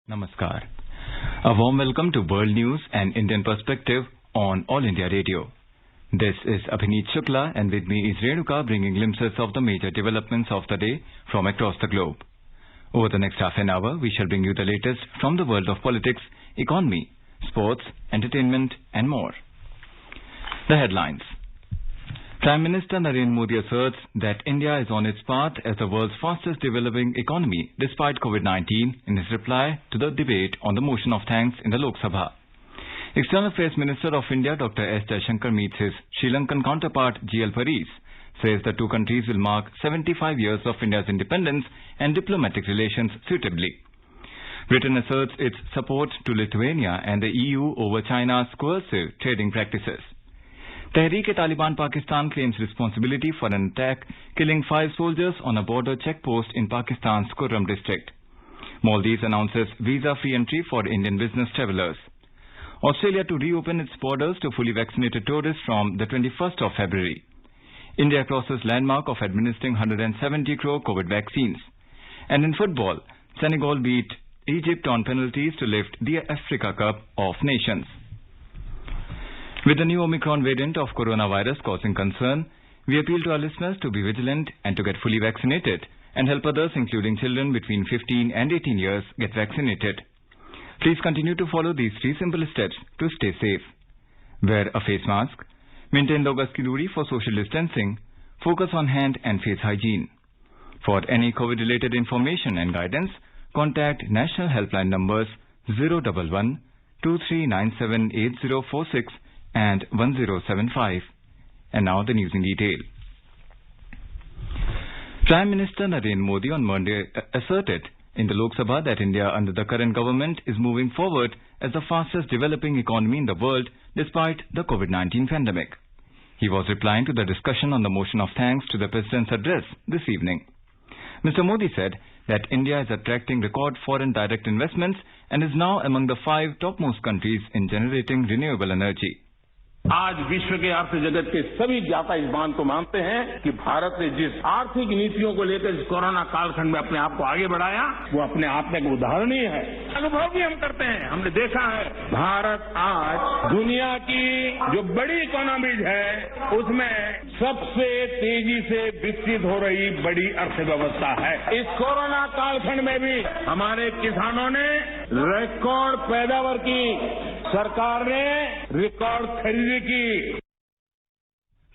Namaskar. A warm welcome to World News and Indian Perspective on All India Radio. This is Abhineet Shukla and with me is Renuka bringing glimpses of the major developments of the day from across the globe. Over the next half an hour, we shall bring you the latest from the world of politics, economy, sports, entertainment and more. The headlines. Prime Minister Narendra Modi asserts that India is on its path as the world's fastest developing economy despite COVID-19 in his reply to the debate on the motion of thanks in the Lok Sabha. External Affairs Minister of India Dr. S. Jaishankar meets his Sri Lankan counterpart G.L. Paris, says the two countries will mark 75 years of India's independence and diplomatic relations suitably. Britain asserts its support to Lithuania and the EU over China's coercive trading practices. Tehreek-e-Taliban Pakistan claims responsibility for an attack killing 5 soldiers on a border checkpost in Pakistan's Kurram district. Maldives announces visa-free entry for Indian business travellers. Australia to reopen its borders to fully vaccinated tourists from the 21st of February. India crosses landmark of administering 170 crore COVID vaccines. And in football, Senegal beat Egypt on penalties to lift the Africa Cup of Nations. With the new Omicron variant of coronavirus causing concern, we appeal to our listeners to be vigilant and to get fully vaccinated and help others, including children between 15 and 18 years, get vaccinated. Please continue to follow these 3 simple steps to stay safe. Wear a face mask, maintain 2 gaz ki duri for social distancing, focus on hand and face hygiene. For any COVID-related information and guidance, contact National Helpline numbers 011 2397 8046 and 1075. And now the news in detail. Prime Minister Narendra Modi on Monday asserted in the Lok Sabha that India under the current government is moving forward as the fastest developing economy in the world despite the COVID-19 pandemic. He was replying to the discussion on the motion of thanks to the President's address this evening. Mr. Modi said that India is attracting record foreign direct investments and is now among the 5 topmost countries in generating renewable energy. आज विश्व के अर्थ जगत के सभी ज्ञाता इस बात को मानते हैं कि भारत ने जिस आर्थिक नीतियों को लेकर इस कोरोना कालखंड में अपने आप को आगे बढ़ाया वो अपने आप में एक उदाहरणीय है। अनुभव भी हम करते हैं, हमने देखा है भारत आज दुनिया की जो बड़ी इकोनॉमीज है उसमें सबसे तेजी से विकसित हो रही बड़ी अर्थव्यवस्था है। इस कोरोना कालखंड में भी हमारे किसानों ने रिकॉर्ड पैदावार की, सरकार ने रिकॉर्ड खरीदी की।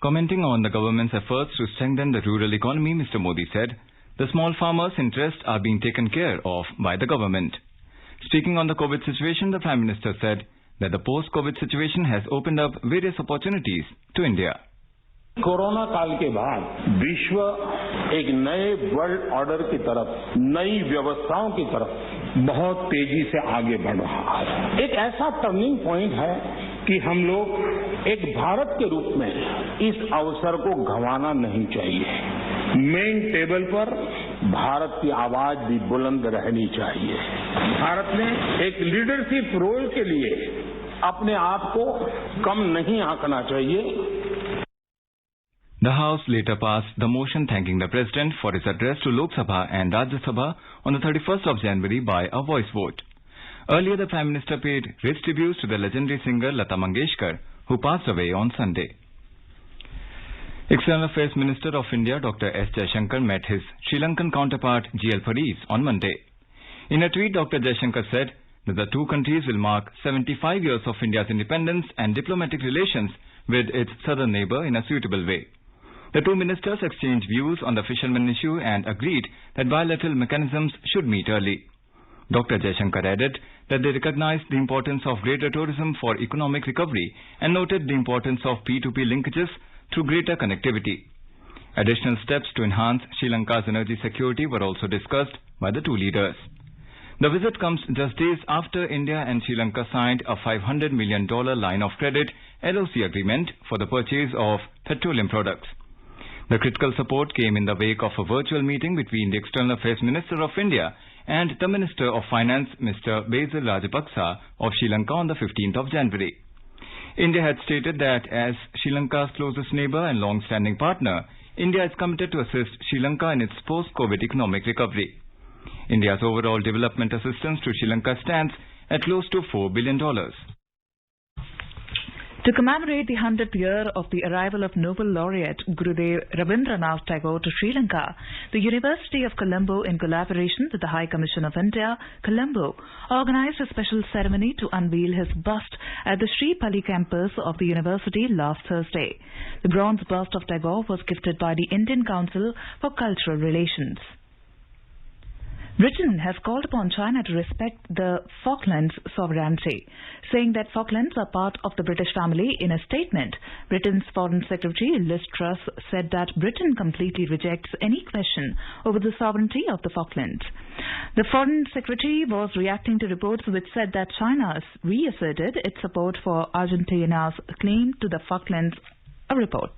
Commenting on the government's efforts to strengthen the rural economy, Mr. Modi said, the small farmers' interests are being taken care of by the government. Speaking on the COVID situation, the Prime Minister said that the post-COVID situation has opened up various opportunities to India. Corona काल के बाद विश्व एक नए world order की तरफ, नई व्यवस्थाओं की तरफ बहुत तेजी से आगे बढ़ रहा है। एक ऐसा टर्निंग पॉइंट है कि हम लोग एक भारत के रूप में इस अवसर को गंवाना नहीं चाहिए। मेन टेबल पर भारत की आवाज भी बुलंद रहनी चाहिए। भारत ने एक लीडरशिप रोल के लिए अपने आप को कम नहीं आंकना चाहिए। The House later passed the motion thanking the President for his address to Lok Sabha and Rajya Sabha on the 31st of January by a voice vote. Earlier, the Prime Minister paid rich tributes to the legendary singer Lata Mangeshkar, who passed away on Sunday. External Affairs Minister of India Dr. S. Jaishankar met his Sri Lankan counterpart G.L. Paris on Monday. In a tweet, Dr. Jaishankar said that the two countries will mark 75 years of India's independence and diplomatic relations with its southern neighbour in a suitable way. The two ministers exchanged views on the fishermen issue and agreed that bilateral mechanisms should meet early. Dr. Jaishankar added that they recognized the importance of greater tourism for economic recovery and noted the importance of P2P linkages through greater connectivity. Additional steps to enhance Sri Lanka's energy security were also discussed by the two leaders. The visit comes just days after India and Sri Lanka signed a $500 million line of credit LOC agreement for the purchase of petroleum products. The critical support came in the wake of a virtual meeting between the External Affairs Minister of India and the Minister of Finance, Mr. Basil Rajapaksa of Sri Lanka on the 15th of January. India had stated that as Sri Lanka's closest neighbour and long-standing partner, India is committed to assist Sri Lanka in its post-COVID economic recovery. India's overall development assistance to Sri Lanka stands at close to $4 billion. To commemorate the 100th year of the arrival of Nobel laureate Gurudev Rabindranath Tagore to Sri Lanka, the University of Colombo, in collaboration with the High Commission of India, Colombo, organized a special ceremony to unveil his bust at the Sri Pali campus of the university last Thursday. The bronze bust of Tagore was gifted by the Indian Council for Cultural Relations. Britain has called upon China to respect the Falklands sovereignty, saying that Falklands are part of the British family. In a statement, Britain's Foreign Secretary Liz Truss said that Britain completely rejects any question over the sovereignty of the Falklands. The Foreign Secretary was reacting to reports which said that China reasserted its support for Argentina's claim to the Falklands. A report.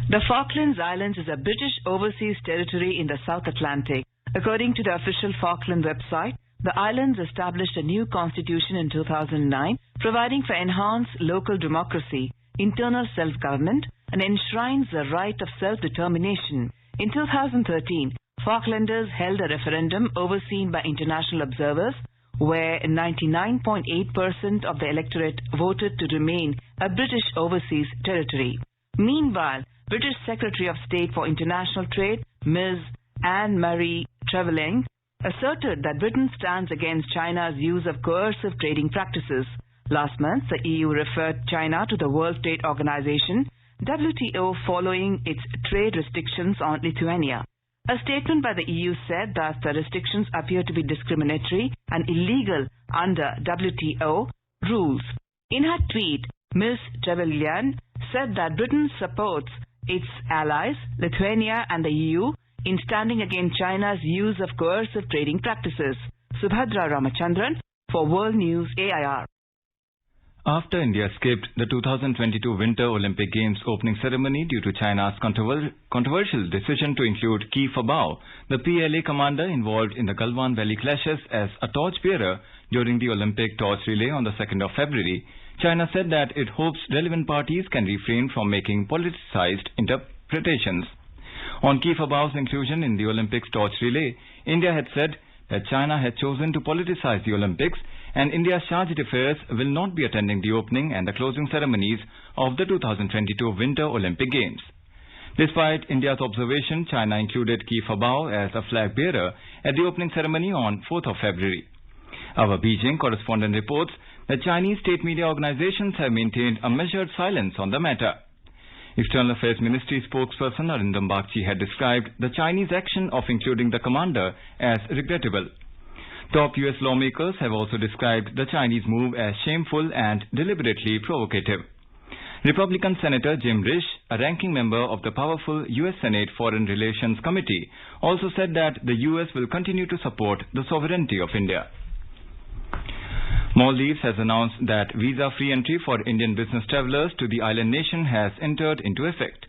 The Falklands Islands is a British overseas territory in the South Atlantic. According to the official Falkland website, the islands established a new constitution in 2009, providing for enhanced local democracy, internal self-government, and enshrines the right of self-determination. In 2013, Falklanders held a referendum overseen by international observers, where 99.8% of the electorate voted to remain a British overseas territory. Meanwhile, British Secretary of State for International Trade, Ms. Anne-Marie Trevelyan, asserted that Britain stands against China's use of coercive trading practices. Last month, the EU referred China to the World Trade Organization, WTO, following its trade restrictions on Lithuania. A statement by the EU said that the restrictions appear to be discriminatory and illegal under WTO rules. In her tweet, Ms. Trevelyan said that Britain supports its allies, Lithuania and the EU, in standing against China's use of coercive trading practices. Subhadra Ramachandran for World News AIR. After India skipped the 2022 Winter Olympic Games opening ceremony due to China's controversial decision to include Qi Fabao, the PLA commander involved in the Galwan Valley clashes, as a torchbearer during the Olympic torch relay on the 2nd of February, China said that it hopes relevant parties can refrain from making politicized interpretations. On Qi Fabao's inclusion in the Olympics torch relay, India had said that China had chosen to politicize the Olympics, and India's chargé d'affaires will not be attending the opening and the closing ceremonies of the 2022 Winter Olympic Games. Despite India's observation, China included Qi Fabao as a flag bearer at the opening ceremony on 4th of February. Our Beijing correspondent reports that Chinese state media organizations have maintained a measured silence on the matter. External Affairs Ministry spokesperson Arindam Bagchi had described the Chinese action of including the commander as regrettable. Top US lawmakers have also described the Chinese move as shameful and deliberately provocative. Republican Senator Jim Risch, a ranking member of the powerful US Senate Foreign Relations Committee, also said that the US will continue to support the sovereignty of India. Maldives has announced that visa-free entry for Indian business travelers to the island nation has entered into effect.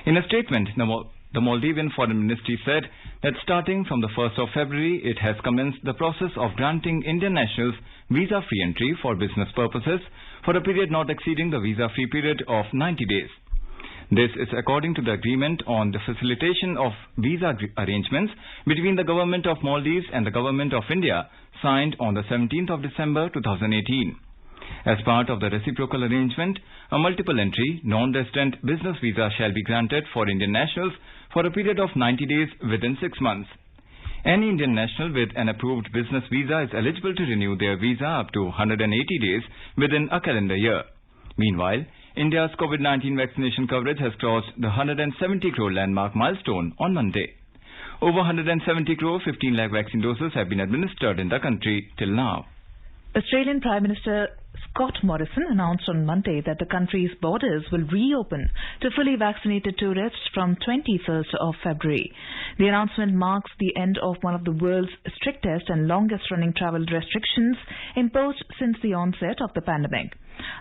In a statement, the Maldivian Foreign Ministry said that starting from the 1st of February, it has commenced the process of granting Indian nationals visa-free entry for business purposes for a period not exceeding the visa-free period of 90 days. This is according to the agreement on the facilitation of visa arrangements between the Government of Maldives and the Government of India, signed on the 17th of December 2018. As part of the reciprocal arrangement, a multiple entry, non-resident business visa shall be granted for Indian nationals for a period of 90 days within 6 months. Any Indian national with an approved business visa is eligible to renew their visa up to 180 days within a calendar year. Meanwhile, India's COVID-19 vaccination coverage has crossed the 170 crore landmark milestone on Monday. Over 170 crore 15 lakh vaccine doses have been administered in the country till now. Australian Prime Minister Scott Morrison announced on Monday that the country's borders will reopen to fully vaccinated tourists from 21st of February. The announcement marks the end of one of the world's strictest and longest-running travel restrictions imposed since the onset of the pandemic.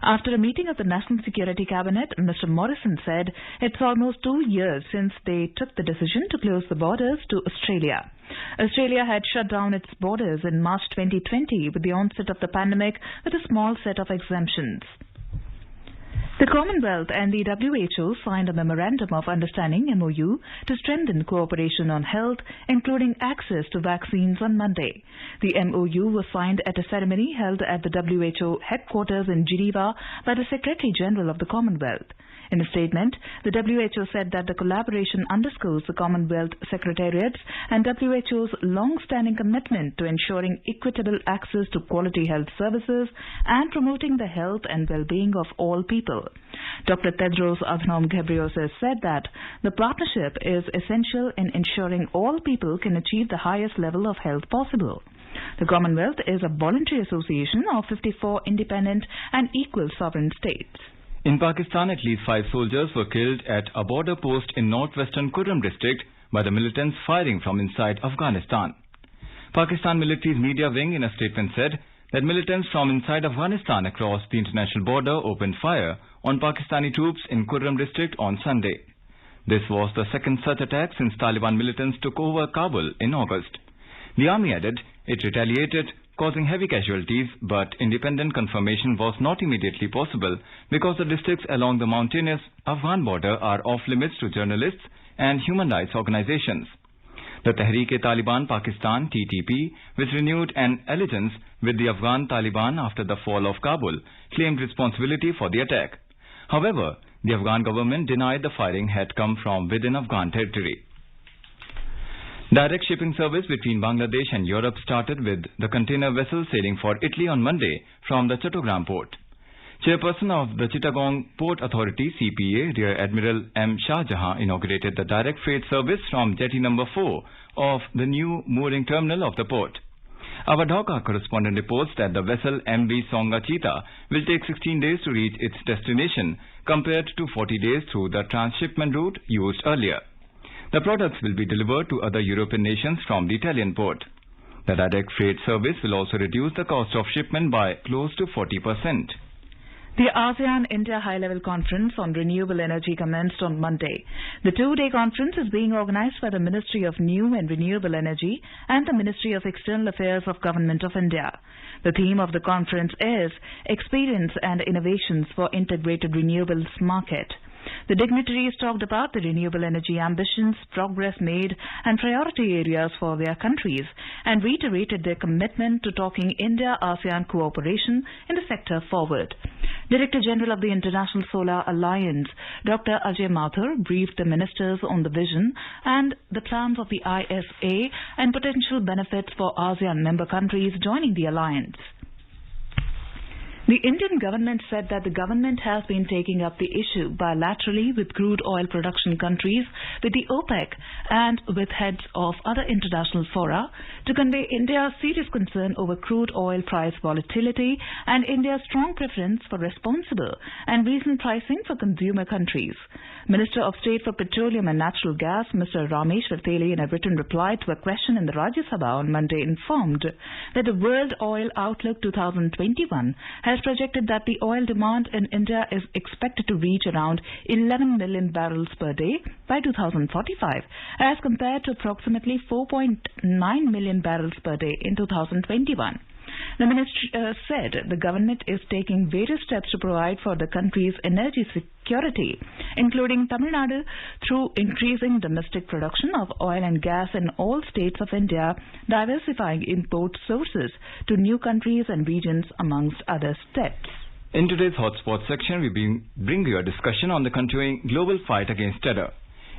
After a meeting of the National Security Cabinet, Mr. Morrison said it's almost 2 years since they took the decision to close the borders to Australia. Australia had shut down its borders in March 2020 with the onset of the pandemic with a small set of exemptions. The Commonwealth and the WHO signed a Memorandum of Understanding (MOU) to strengthen cooperation on health, including access to vaccines, on Monday. The MOU was signed at a ceremony held at the WHO headquarters in Geneva by the Secretary General of the Commonwealth. In a statement, the WHO said that the collaboration underscores the Commonwealth Secretariat's and WHO's long-standing commitment to ensuring equitable access to quality health services and promoting the health and well-being of all people. Dr. Tedros Adhanom Ghebreyesus said that the partnership is essential in ensuring all people can achieve the highest level of health possible. The Commonwealth is a voluntary association of 54 independent and equal sovereign states. In Pakistan, at least 5 soldiers were killed at a border post in northwestern Kurram district by the militants firing from inside Afghanistan. Pakistan military's media wing in a statement said that militants from inside Afghanistan across the international border opened fire on Pakistani troops in Kurram district on Sunday. This was the second such attack since Taliban militants took over Kabul in August. The army added it retaliated, causing heavy casualties, but independent confirmation was not immediately possible because the districts along the mountainous Afghan border are off-limits to journalists and human rights organizations. The Tehreek-e-Taliban Pakistan (TTP), which renewed an alliance with the Afghan Taliban after the fall of Kabul, claimed responsibility for the attack. However, the Afghan government denied the firing had come from within Afghan territory. Direct shipping service between Bangladesh and Europe started with the container vessel sailing for Italy on Monday from the Chattogram port. Chairperson of the Chittagong Port Authority (CPA), Rear Admiral M. Shah Jahan, inaugurated the direct freight service from jetty number 4 of the new mooring terminal of the port. Our Dhaka correspondent reports that the vessel MV Songa Cheetah will take 16 days to reach its destination compared to 40 days through the transshipment route used earlier. The products will be delivered to other European nations from the Italian port. The direct freight service will also reduce the cost of shipment by close to 40%. The Asean-India High-Level Conference on Renewable Energy commenced on Monday. The two-day conference is being organized by the Ministry of New and Renewable Energy and the Ministry of External Affairs of Government of India. The theme of the conference is Experience and Innovations for Integrated Renewables Market. The dignitaries talked about the renewable energy ambitions, progress made, and priority areas for their countries, and reiterated their commitment to taking India-ASEAN cooperation in the sector forward. Director General of the International Solar Alliance, Dr. Ajay Mathur, briefed the ministers on the vision and the plans of the ISA and potential benefits for ASEAN member countries joining the alliance. The Indian government said that the government has been taking up the issue bilaterally with crude oil production countries, with the OPEC and with heads of other international fora to convey India's serious concern over crude oil price volatility and India's strong preference for responsible and reasoned pricing for consumer countries. Minister of State for Petroleum and Natural Gas, Mr. Ramesh Vatele, in a written reply to a question in the Rajya Sabha on Monday, informed that the World Oil Outlook 2021 has projected that the oil demand in India is expected to reach around 11 million barrels per day by 2045, as compared to approximately 4.9 million barrels per day in 2021. The minister said the government is taking various steps to provide for the country's energy security, including Tamil Nadu, through increasing domestic production of oil and gas in all states of India, diversifying import sources to new countries and regions, amongst other steps. In today's Hotspot section, we bring you a discussion on the continuing global fight against terror.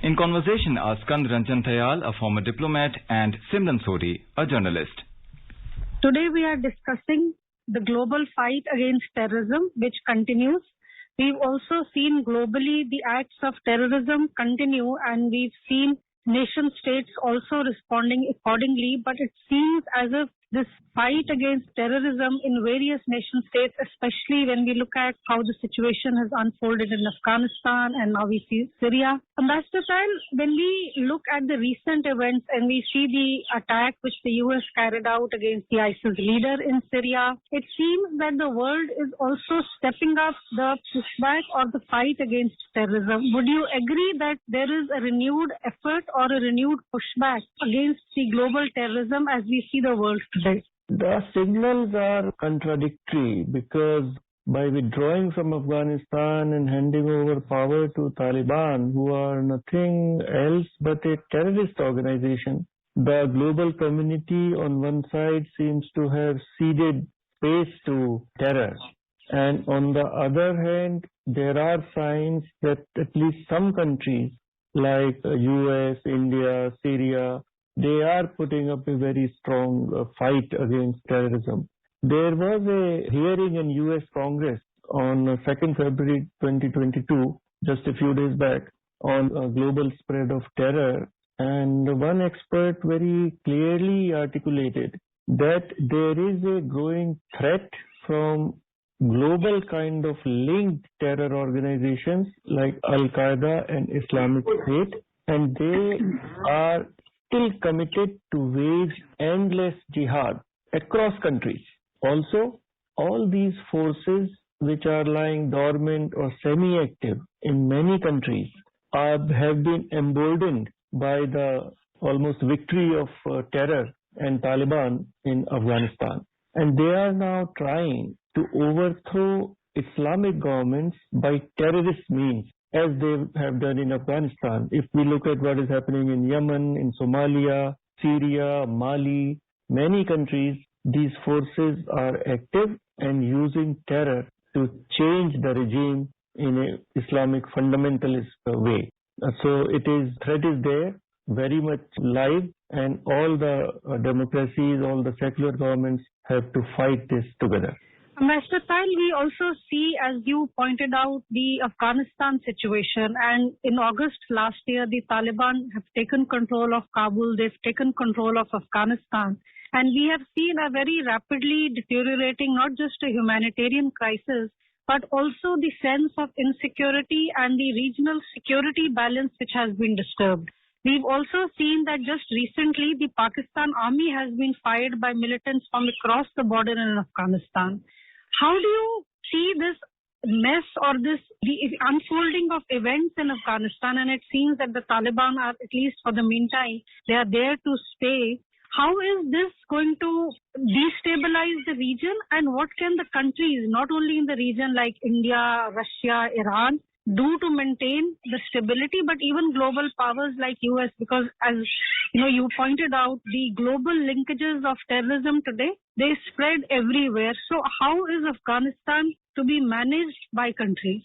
In conversation are Skand Ranjan Thayal, a former diplomat, and Simran Sodhi, a journalist. Today we are discussing the global fight against terrorism, which continues. We've also seen globally the acts of terrorism continue, and we've seen nation states also responding accordingly, but it seems as if this fight against terrorism in various nation states, especially when we look at how the situation has unfolded in Afghanistan and now we see Syria. Ambassador Payal, when we look at the recent events and we see the attack which the US carried out against the ISIS leader in Syria, it seems that the world is also stepping up the pushback or the fight against terrorism. Would you agree that there is a renewed effort or a renewed pushback against the global terrorism as we see the world today? The signals are contradictory because by withdrawing from Afghanistan and handing over power to Taliban, who are nothing else but a terrorist organization, the global community on one side seems to have ceded space to terror. And on the other hand, there are signs that at least some countries like US, India, Syria, they are putting up a very strong fight against terrorism. There was a hearing in US Congress on 2nd February 2022, just a few days back, on a global spread of terror. And one expert very clearly articulated that there is a growing threat from global kind of linked terror organizations like Al-Qaeda and Islamic State, and they are still committed to wage endless jihad across countries. Also, all these forces which are lying dormant or semi-active in many countries have been emboldened by the almost victory of terror and Taliban in Afghanistan. And they are now trying to overthrow Islamic governments by terrorist means, as they have done in Afghanistan. If we look at what is happening in Yemen, in Somalia, Syria, Mali, many countries, these forces are active and using terror to change the regime in an Islamic fundamentalist way. So threat is there, very much live, and all the democracies, all the secular governments have to fight this together. Mr. Tail, we also see, as you pointed out, the Afghanistan situation. And in August last year, the Taliban have taken control of Kabul. They've taken control of Afghanistan. And we have seen a very rapidly deteriorating, not just a humanitarian crisis, but also the sense of insecurity and the regional security balance which has been disturbed. We've also seen that just recently the Pakistan army has been fired by militants from across the border in Afghanistan. How do you see this mess or the unfolding of events in Afghanistan? And it seems that the Taliban are, at least for the meantime, they are there to stay. How is this going to destabilize the region, and what can the countries, not only in the region like India, Russia, Iran, do to maintain the stability, but even global powers like US? Because as you pointed out, the global linkages of terrorism today, they spread everywhere. So how is Afghanistan to be managed by countries?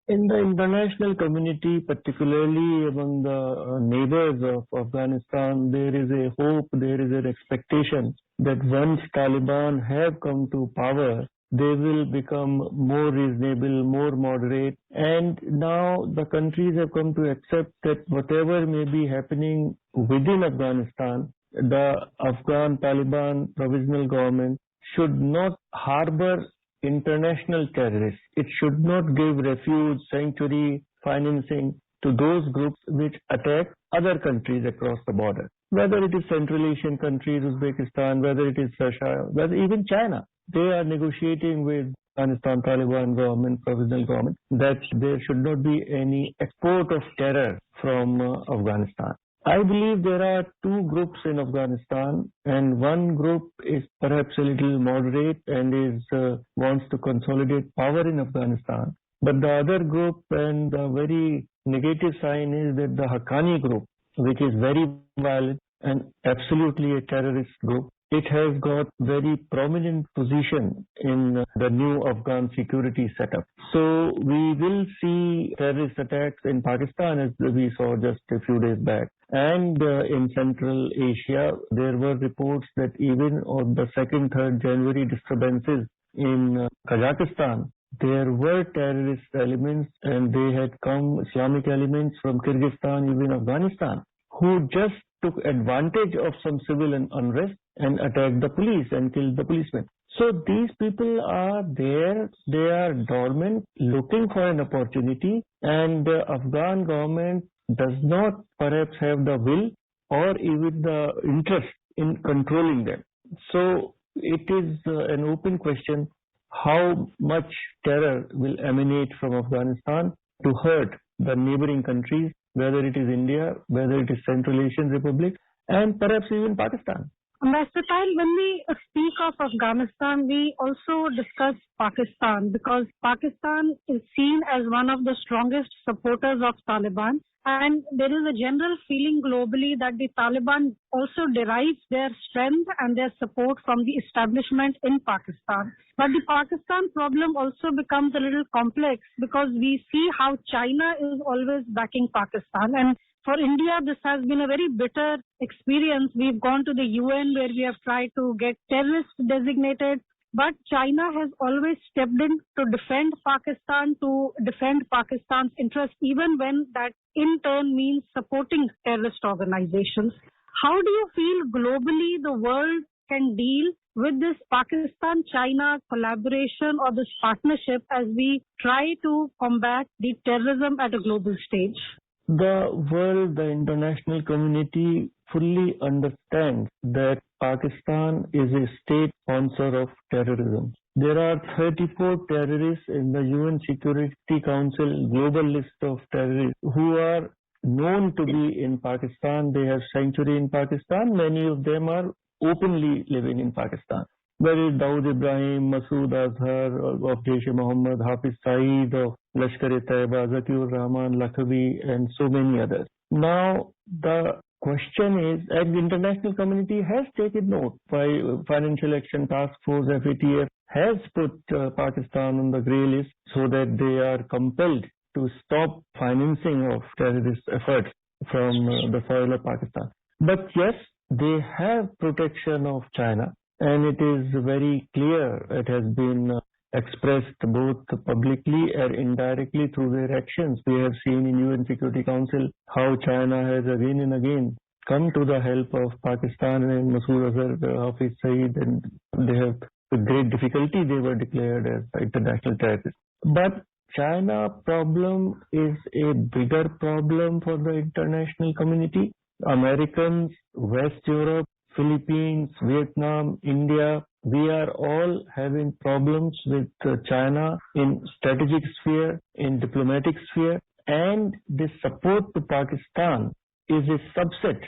In the international community, particularly among the neighbors of Afghanistan, there is a hope, there is an expectation that once Taliban have come to power, they will become more reasonable, more moderate. And now the countries have come to accept that whatever may be happening within Afghanistan, the Afghan Taliban provisional government should not harbor international terrorists. It should not give refuge, sanctuary, financing to those groups which attack other countries across the border. Whether it is Central Asian countries, Uzbekistan, whether it is Russia, whether even China. They are negotiating with Afghanistan Taliban government, provisional government, that there should not be any export of terror from Afghanistan. I believe there are two groups in Afghanistan, and one group is perhaps a little moderate and wants to consolidate power in Afghanistan. But the other group, and the very negative sign, is that the Haqqani group, which is very violent and absolutely a terrorist group, it has got very prominent position in the new Afghan security setup. So we will see terrorist attacks in Pakistan, as we saw just a few days back. And in Central Asia, there were reports that even on the 2nd, 3rd January disturbances in Kazakhstan, there were terrorist elements, and they had come, Islamic elements from Kyrgyzstan, even Afghanistan, who just took advantage of some civil unrest and attacked the police and killed the policemen. So these people are there, they are dormant, looking for an opportunity, and the Afghan government does not perhaps have the will or even the interest in controlling them. So it is an open question how much terror will emanate from Afghanistan to hurt the neighboring countries, whether it is India, whether it is Central Asian Republic, and perhaps even Pakistan. Versatile, when we speak of Afghanistan, we also discuss Pakistan because Pakistan is seen as one of the strongest supporters of Taliban. And there is a general feeling globally that the Taliban also derives their strength and their support from the establishment in Pakistan. But the Pakistan problem also becomes a little complex because we see how China is always backing Pakistan. And for India, this has been a very bitter experience. We've gone to the UN where we have tried to get terrorists designated. But China has always stepped in to defend Pakistan's interests, even when that in turn means supporting terrorist organizations. How do you feel globally the world can deal with this Pakistan-China collaboration or this partnership as we try to combat the terrorism at a global stage? The world, the international community fully understands that Pakistan is a state sponsor of terrorism. There are 34 terrorists in the UN Security Council global list of terrorists who are known to be in Pakistan. They have sanctuary in Pakistan. Many of them are openly living in Pakistan. There is Dawood Ibrahim, Masood Azhar of Jaish-e-Mohammed, Hafiz Saeed of Lashkar-e-Taiba, Zakiur Rahman, Lakhavi, and so many others. Now, the question is, and the international community has taken note. Financial Action Task Force, FATF, has put Pakistan on the grey list so that they are compelled to stop financing of terrorist efforts from the soil of Pakistan. But yes, they have protection of China, and it is very clear. It has been expressed both publicly and indirectly through their actions. We have seen in UN Security Council how China has again and again come to the help of Pakistan and Masood Azhar, Hafiz Saeed, and they have, with great difficulty, they were declared as international terrorists. But China problem is a bigger problem for the international community. Americans, West Europe, Philippines, Vietnam, India, we are all having problems with China in strategic sphere, in diplomatic sphere, and the support to Pakistan is a subset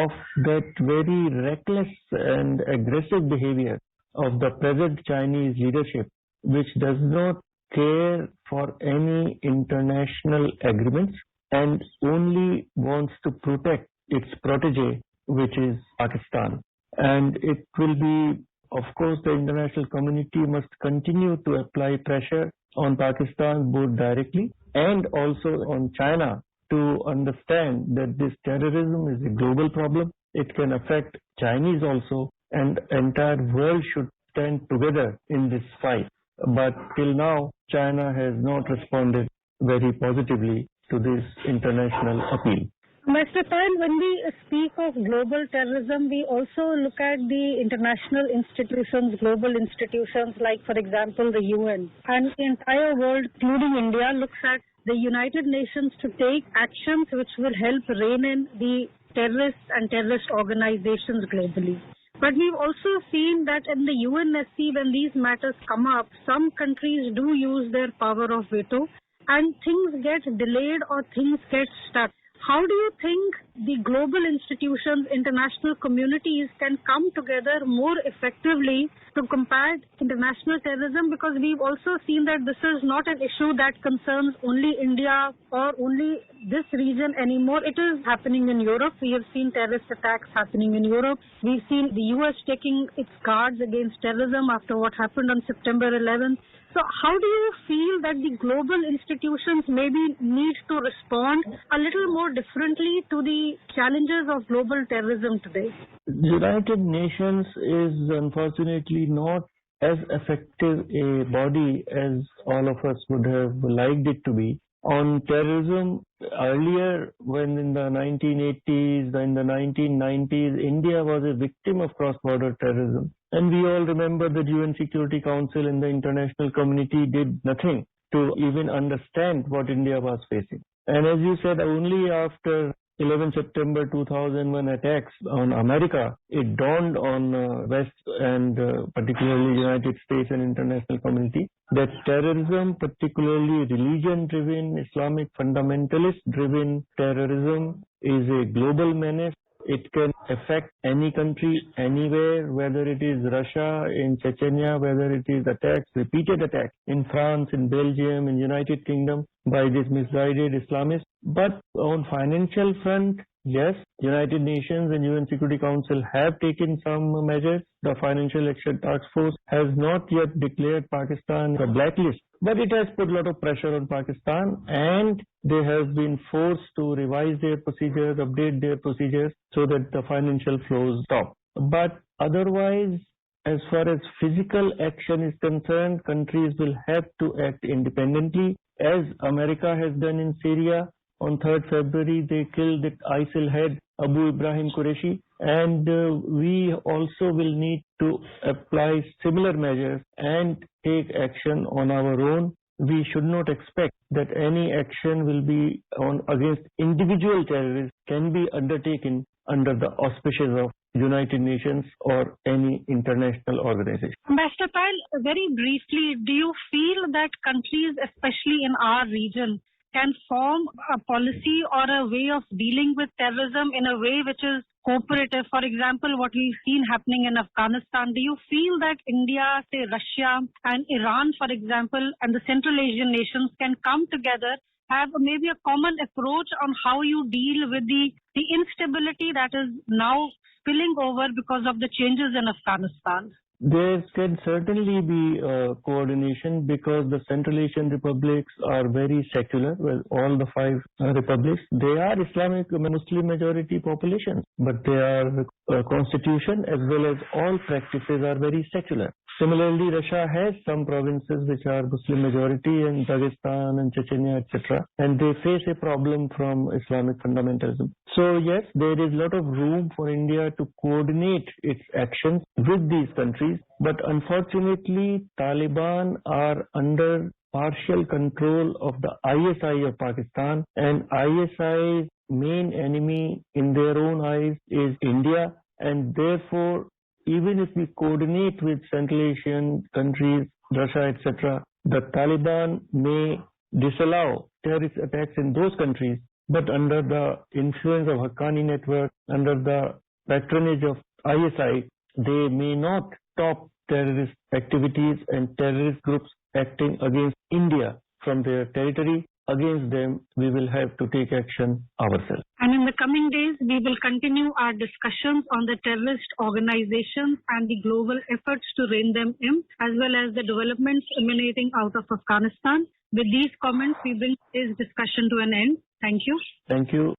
of that very reckless and aggressive behavior of the present Chinese leadership, which does not care for any international agreements and only wants to protect its protege, which is Pakistan. And it will be, of course, the international community must continue to apply pressure on Pakistan both directly and also on China to understand that this terrorism is a global problem. It can affect Chinese also, and entire world should stand together in this fight. But till now, China has not responded very positively to this international appeal. Mr. Payal, when we speak of global terrorism, we also look at the international institutions, global institutions like, for example, the UN. And the entire world, including India, looks at the United Nations to take actions which will help rein in the terrorists and terrorist organizations globally. But we've also seen that in the UNSC, when these matters come up, some countries do use their power of veto and things get delayed or things get stuck. How do you think the global institutions, international communities can come together more effectively to combat international terrorism? Because we've also seen that this is not an issue that concerns only India or only this region anymore. It is happening in Europe. We have seen terrorist attacks happening in Europe. We've seen the US taking its guards against terrorism after what happened on September 11th. So how do you feel that the global institutions maybe need to respond a little more differently to the challenges of global terrorism today? United Nations is unfortunately not as effective a body as all of us would have liked it to be. On terrorism, earlier when in the 1980s, in the 1990s, India was a victim of cross-border terrorism. And we all remember the UN Security Council and the international community did nothing to even understand what India was facing. And as you said, only after 11 September 2001 attacks on America, it dawned on West and particularly United States and international community that terrorism, particularly religion-driven, Islamic fundamentalist-driven terrorism, is a global menace It can affect any country, anywhere, whether it is Russia, in Chechnya, whether it is attacks, repeated attacks in France, in Belgium, in United Kingdom by these misguided Islamists. But on financial front, yes, United Nations and UN Security Council have taken some measures. The Financial Action Task Force has not yet declared Pakistan a blacklist, but it has put a lot of pressure on Pakistan, and they have been forced to revise their procedures, update their procedures so that the financial flows stop. But otherwise, as far as physical action is concerned, countries will have to act independently, as America has done in Syria. On 3rd February, they killed the ISIL head, Abu Ibrahim Qureshi, and we also will need to apply similar measures and take action on our own. We should not expect that any action will be against individual terrorists can be undertaken under the auspices of United Nations or any international organization. Ambassador Payal, very briefly, do you feel that countries, especially in our region, can form a policy or a way of dealing with terrorism in a way which is cooperative? For example, what we've seen happening in Afghanistan, do you feel that India, say Russia and Iran, for example, and the Central Asian nations can come together, have maybe a common approach on how you deal with the instability that is now spilling over because of the changes in Afghanistan? There can certainly be coordination because the Central Asian republics are very secular. Well, all the 5 republics, they are Islamic Muslim majority populations, but their constitution as well as all practices are very secular. Similarly, Russia has some provinces which are Muslim majority in Dagestan and Chechnya, etc. And they face a problem from Islamic fundamentalism. So yes, there is a lot of room for India to coordinate its actions with these countries. But unfortunately, Taliban are under partial control of the ISI of Pakistan, and ISI's main enemy in their own eyes is India, and therefore even if we coordinate with Central Asian countries, Russia, etc., the Taliban may disallow terrorist attacks in those countries, but under the influence of Haqqani network, under the patronage of ISI, they may not stop terrorist activities and terrorist groups acting against India from their territory. Against them, we will have to take action ourselves. And in the coming days, we will continue our discussions on the terrorist organizations and the global efforts to rein them in, as well as the developments emanating out of Afghanistan. With these comments, we bring today's discussion to an end. Thank you. Thank you.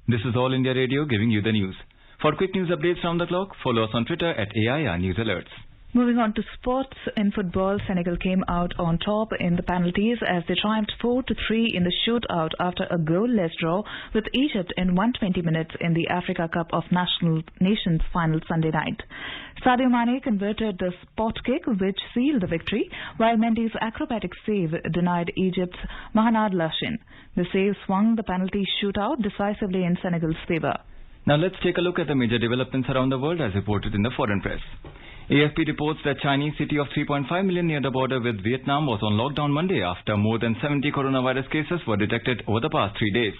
This is All India Radio giving you the news. For quick news updates round the clock, follow us on Twitter at AIR News Alerts. Moving on to sports, in football, Senegal came out on top in the penalties as they triumphed 4-3 in the shootout after a goalless draw with Egypt in 120 minutes in the Africa Cup of Nations final Sunday night. Sadio Mane converted the spot kick which sealed the victory, while Mendy's acrobatic save denied Egypt's Mahanad Lashin. The save swung the penalty shootout decisively in Senegal's favour. Now let's take a look at the major developments around the world as reported in the foreign press. AFP reports that Chinese city of 3.5 million near the border with Vietnam was on lockdown Monday after more than 70 coronavirus cases were detected over the past 3 days.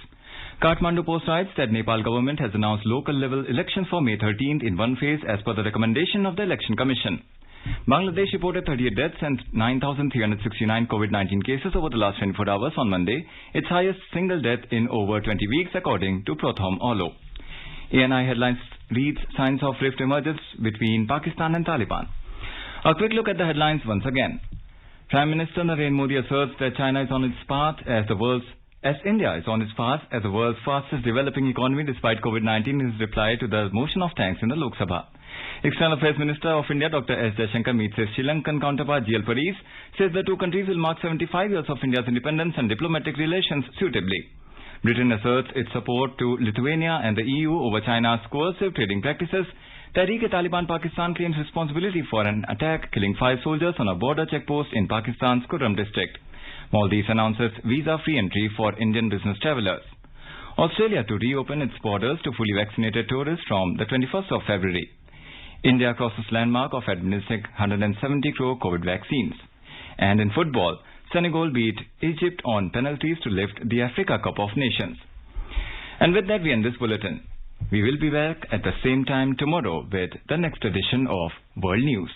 Kathmandu Post writes that Nepal government has announced local level elections for May 13th in one phase as per the recommendation of the Election Commission. Bangladesh reported 38 deaths and 9,369 COVID-19 cases over the last 24 hours on Monday, its highest single death in over 20 weeks according to Prothom Olo. ANI headlines reads signs of rift emerges between Pakistan and Taliban. A quick look at the headlines once again. Prime Minister Narendra Modi asserts that China is on its path as India is on its path as the world's fastest developing economy despite COVID-19 in his reply to the motion of thanks in the Lok Sabha. External Affairs Minister of India Dr. S. Jaishankar meets his Sri Lankan counterpart GL Paris, says the two countries will mark 75 years of India's independence and diplomatic relations suitably. Britain asserts its support to Lithuania and the EU over China's coercive trading practices. Tehreek-e-Taliban Pakistan claims responsibility for an attack killing 5 soldiers on a border checkpost in Pakistan's Kurram district. Maldives announces visa-free entry for Indian business travellers. Australia to reopen its borders to fully vaccinated tourists from the 21st of February. India crosses landmark of administering 170 crore COVID vaccines. And in football, Senegal beat Egypt on penalties to lift the Africa Cup of Nations. And with that, we end this bulletin. We will be back at the same time tomorrow with the next edition of World News.